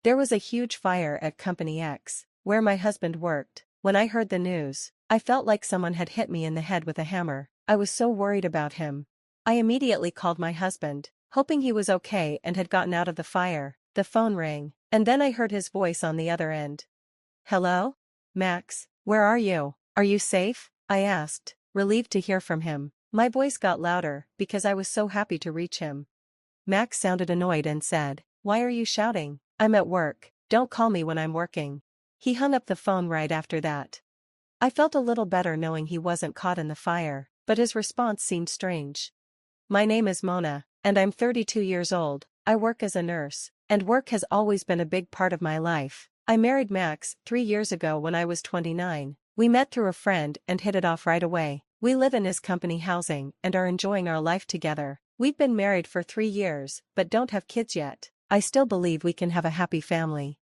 There was a huge fire at Company X, where my husband worked. When I heard the news, I felt like someone had hit me in the head with a hammer. I was so worried about him. I immediately called my husband, hoping he was okay and had gotten out of the fire. The phone rang, and then I heard his voice on the other end. "Hello? Max, where are you? Are you safe?" I asked, relieved to hear from him. My voice got louder because I was so happy to reach him. Max sounded annoyed and said, "Why are you shouting? I'm at work. Don't call me when I'm working." He hung up the phone right after that. I felt a little better knowing he wasn't caught in the fire, but his response seemed strange. "My name is Mona, and I'm 32 years old. I work as a nurse, and work has always been a big part of my life. I married Max 3 years ago when I was 29. We met through a friend and hit it off right away. We live in his company housing and are enjoying our life together. We've been married for 3 years, but don't have kids yet. I still believe we can have a happy family."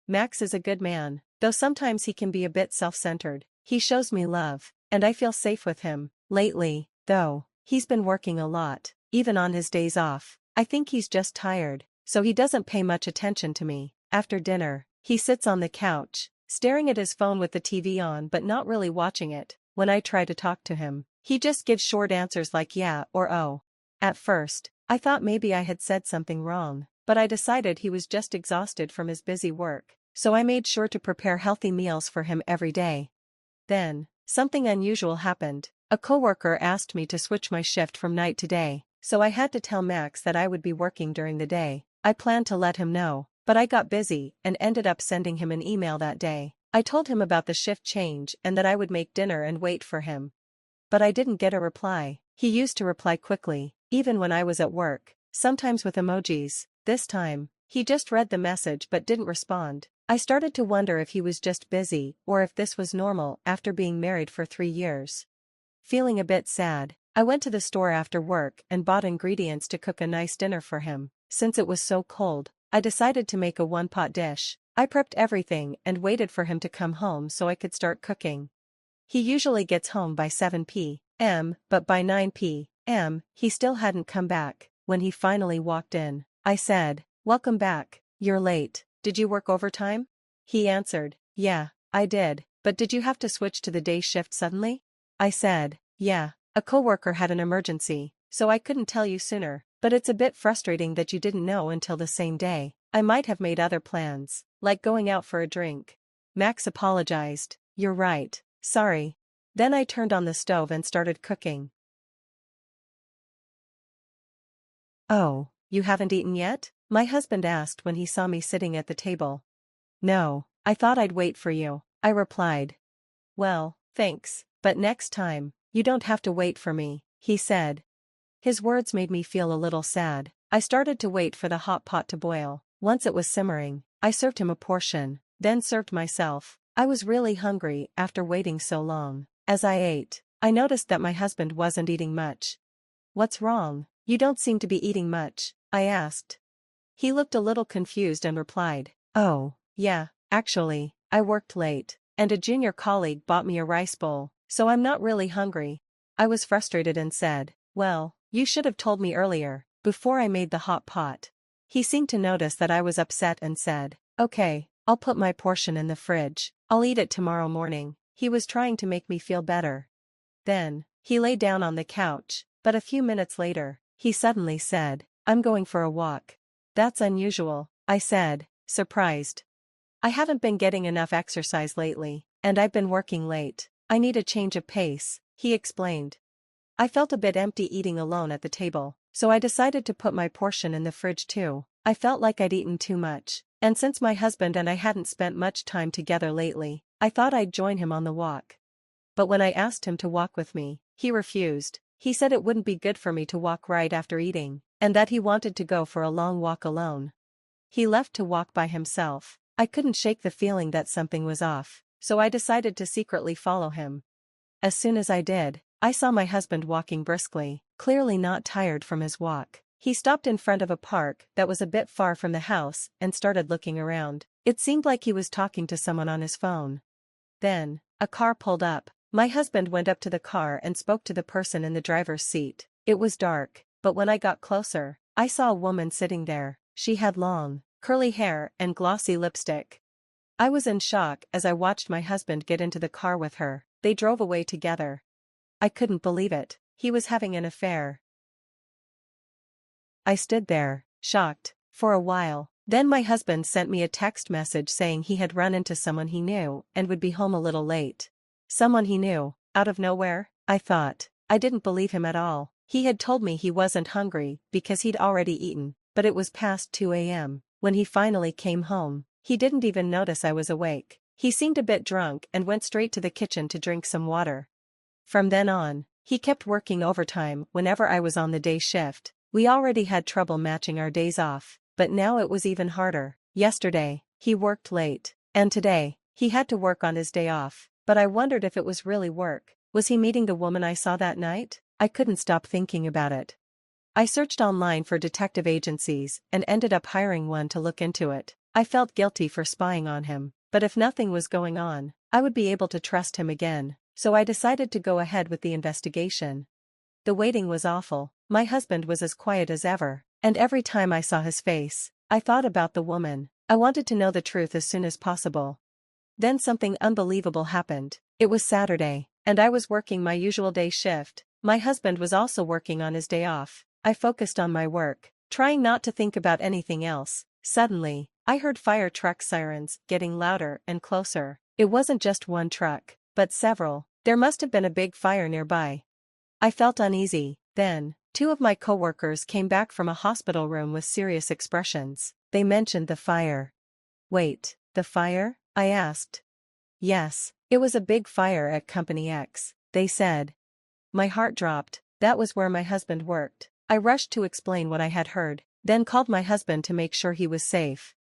Max is a good man, though sometimes he can be a bit self-centered. He shows me love, and I feel safe with him. Lately, though, he's been working a lot, even on his days off. I think he's just tired, so he doesn't pay much attention to me. After dinner, he sits on the couch, staring at his phone with the TV on but not really watching it. When I try to talk to him, he just gives short answers like yeah or oh. At first, I thought maybe I had said something wrong, but I decided he was just exhausted from his busy work, so I made sure to prepare healthy meals for him every day. Then, something unusual happened. A coworker asked me to switch my shift from night to day, so I had to tell Max that I would be working during the day. I planned to let him know, but I got busy and ended up sending him an email that day. I told him about the shift change and that I would make dinner and wait for him. But I didn't get a reply. He used to reply quickly, even when I was at work, sometimes with emojis. This time, he just read the message but didn't respond. I started to wonder if he was just busy or if this was normal after being married for 3 years. Feeling a bit sad, I went to the store after work and bought ingredients to cook a nice dinner for him. Since it was so cold, I decided to make a one-pot dish. I prepped everything and waited for him to come home so I could start cooking. He usually gets home by 7 p.m., but by 9 p.m., he still hadn't come back. When he finally walked in, I said, "Welcome back. You're late. Did you work overtime?" He answered, "Yeah, I did, but did you have to switch to the day shift suddenly?" I said, "Yeah, a coworker had an emergency, so I couldn't tell you sooner, but it's a bit frustrating that you didn't know until the same day. I might have made other plans, like going out for a drink." Max apologized. "You're right, sorry." Then I turned on the stove and started cooking. "Oh, you haven't eaten yet?" my husband asked when he saw me sitting at the table. "No, I thought I'd wait for you," I replied. "Well, thanks, but next time, you don't have to wait for me," he said. His words made me feel a little sad. I started to wait for the hot pot to boil. Once it was simmering, I served him a portion, then served myself. I was really hungry after waiting so long. As I ate, I noticed that my husband wasn't eating much. "What's wrong? You don't seem to be eating much," I asked. He looked a little confused and replied, "Oh, yeah, actually, I worked late, and a junior colleague bought me a rice bowl, so I'm not really hungry." I was frustrated and said, "Well, you should have told me earlier, before I made the hot pot." He seemed to notice that I was upset and said, "Okay, I'll put my portion in the fridge. I'll eat it tomorrow morning." He was trying to make me feel better. Then, he lay down on the couch, but a few minutes later, he suddenly said, "I'm going for a walk." "That's unusual," I said, surprised. "I haven't been getting enough exercise lately, and I've been working late. I need a change of pace," he explained. I felt a bit empty eating alone at the table, so I decided to put my portion in the fridge too. I felt like I'd eaten too much, and since my husband and I hadn't spent much time together lately, I thought I'd join him on the walk. But when I asked him to walk with me, he refused. He said it wouldn't be good for me to walk right after eating, and that he wanted to go for a long walk alone. He left to walk by himself. I couldn't shake the feeling that something was off, so I decided to secretly follow him. As soon as I did, I saw my husband walking briskly, clearly not tired from his walk. He stopped in front of a park that was a bit far from the house and started looking around. It seemed like he was talking to someone on his phone. Then, a car pulled up. My husband went up to the car and spoke to the person in the driver's seat. It was dark, but when I got closer, I saw a woman sitting there. She had long, curly hair and glossy lipstick. I was in shock as I watched my husband get into the car with her. They drove away together. I couldn't believe it. He was having an affair. I stood there, shocked, for a while. Then my husband sent me a text message saying he had run into someone he knew and would be home a little late. Someone he knew, out of nowhere, I thought. I didn't believe him at all. He had told me he wasn't hungry because he'd already eaten, but it was past 2 a.m. when he finally came home. He didn't even notice I was awake. He seemed a bit drunk and went straight to the kitchen to drink some water. From then on, he kept working overtime whenever I was on the day shift. We already had trouble matching our days off, but now it was even harder. Yesterday, he worked late, and today, he had to work on his day off, but I wondered if it was really work. Was he meeting the woman I saw that night? I couldn't stop thinking about it. I searched online for detective agencies and ended up hiring one to look into it. I felt guilty for spying on him, but if nothing was going on, I would be able to trust him again, so I decided to go ahead with the investigation. The waiting was awful. My husband was as quiet as ever, and every time I saw his face, I thought about the woman. I wanted to know the truth as soon as possible. Then something unbelievable happened. It was Saturday, and I was working my usual day shift. My husband was also working on his day off. I focused on my work, trying not to think about anything else. Suddenly, I heard fire truck sirens getting louder and closer. It wasn't just one truck, but several. There must have been a big fire nearby. I felt uneasy. Then, two of my coworkers came back from a hospital room with serious expressions. They mentioned the fire. Wait, the fire? I asked. Yes, it was a big fire at Company X, they said. My heart dropped. That was where my husband worked. I rushed to explain what I had heard, then called my husband to make sure he was safe.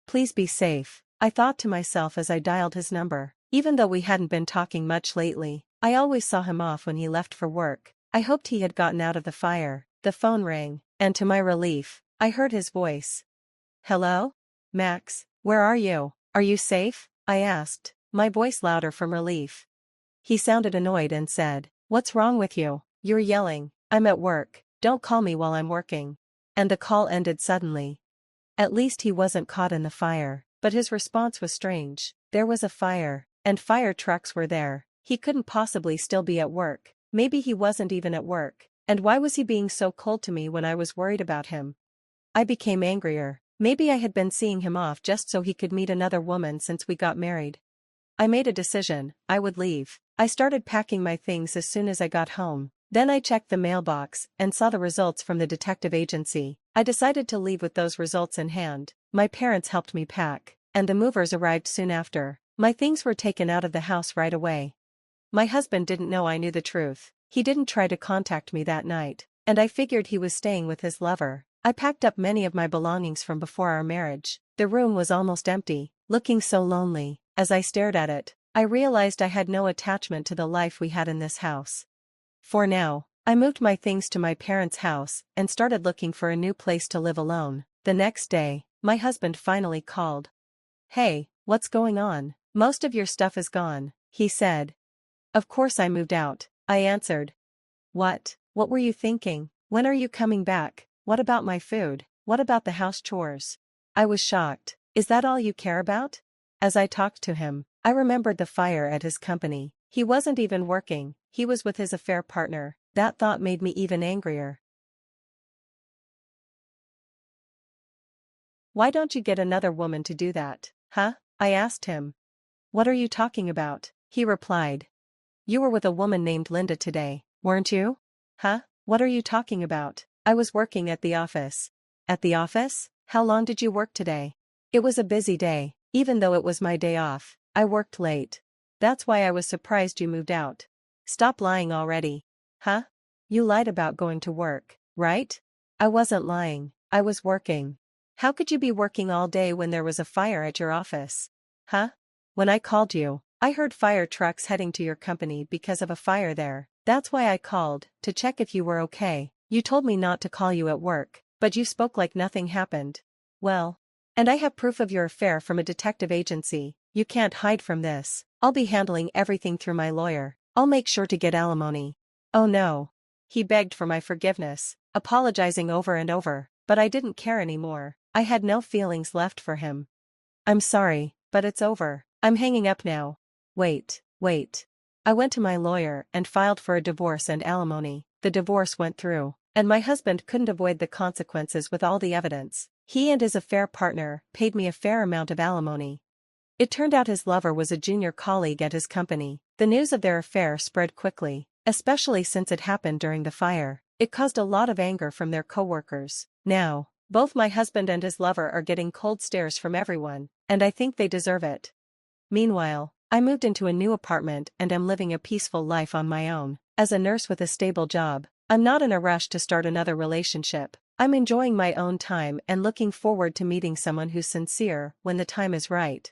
Please be safe, I thought to myself as I dialed his number. Even though we hadn't been talking much lately, I always saw him off when he left for work. I hoped he had gotten out of the fire. The phone rang, and to my relief, I heard his voice. Hello? Max, where are you? Are you safe? I asked, my voice louder from relief. He sounded annoyed and said, What's wrong with you? You're yelling. I'm at work. Don't call me while I'm working. And the call ended suddenly. At least he wasn't caught in the fire, but his response was strange. There was a fire, and fire trucks were there. He couldn't possibly still be at work. Maybe he wasn't even at work. And why was he being so cold to me when I was worried about him? I became angrier. Maybe I had been seeing him off just so he could meet another woman since we got married. I made a decision. I would leave. I started packing my things as soon as I got home. Then I checked the mailbox and saw the results from the detective agency. I decided to leave with those results in hand. My parents helped me pack, and the movers arrived soon after. My things were taken out of the house right away. My husband didn't know I knew the truth. He didn't try to contact me that night, and I figured he was staying with his lover. I packed up many of my belongings from before our marriage. The room was almost empty, looking so lonely. As I stared at it, I realized I had no attachment to the life we had in this house. For now, I moved my things to my parents' house and started looking for a new place to live alone. The next day, my husband finally called. Hey, what's going on? Most of your stuff is gone, he said. Of course I moved out, I answered. What were you thinking? When are you coming back? What about my food? What about the house chores? I was shocked. Is that all you care about? As I talked to him, I remembered the fire at his company. He wasn't even working, he was with his affair partner. That thought made me even angrier. Why don't you get another woman to do that, huh? I asked him. What are you talking about? He replied. You were with a woman named Linda today, weren't you? Huh? What are you talking about? I was working at the office. At the office? How long did you work today? It was a busy day, even though it was my day off. I worked late. That's why I was surprised you moved out. Stop lying already. Huh? You lied about going to work, right? I wasn't lying, I was working. How could you be working all day when there was a fire at your office? Huh? When I called you, I heard fire trucks heading to your company because of a fire there. That's why I called, to check if you were okay. You told me not to call you at work, but you spoke like nothing happened. Well, and I have proof of your affair from a detective agency. You can't hide from this. I'll be handling everything through my lawyer. I'll make sure to get alimony. Oh no. He begged for my forgiveness, apologizing over and over, but I didn't care anymore. I had no feelings left for him. I'm sorry, but it's over. I'm hanging up now. Wait. I went to my lawyer and filed for a divorce and alimony. The divorce went through, and my husband couldn't avoid the consequences with all the evidence. He and his affair partner paid me a fair amount of alimony. It turned out his lover was a junior colleague at his company. The news of their affair spread quickly, especially since it happened during the fire. It caused a lot of anger from their coworkers. Now, both my husband and his lover are getting cold stares from everyone, and I think they deserve it. Meanwhile, I moved into a new apartment and am living a peaceful life on my own. As a nurse with a stable job, I'm not in a rush to start another relationship. I'm enjoying my own time and looking forward to meeting someone who's sincere when the time is right.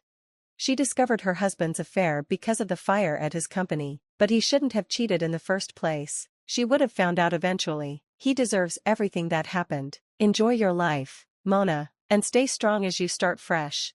She discovered her husband's affair because of the fire at his company, but he shouldn't have cheated in the first place. She would have found out eventually. He deserves everything that happened. Enjoy your life, Mona, and stay strong as you start fresh.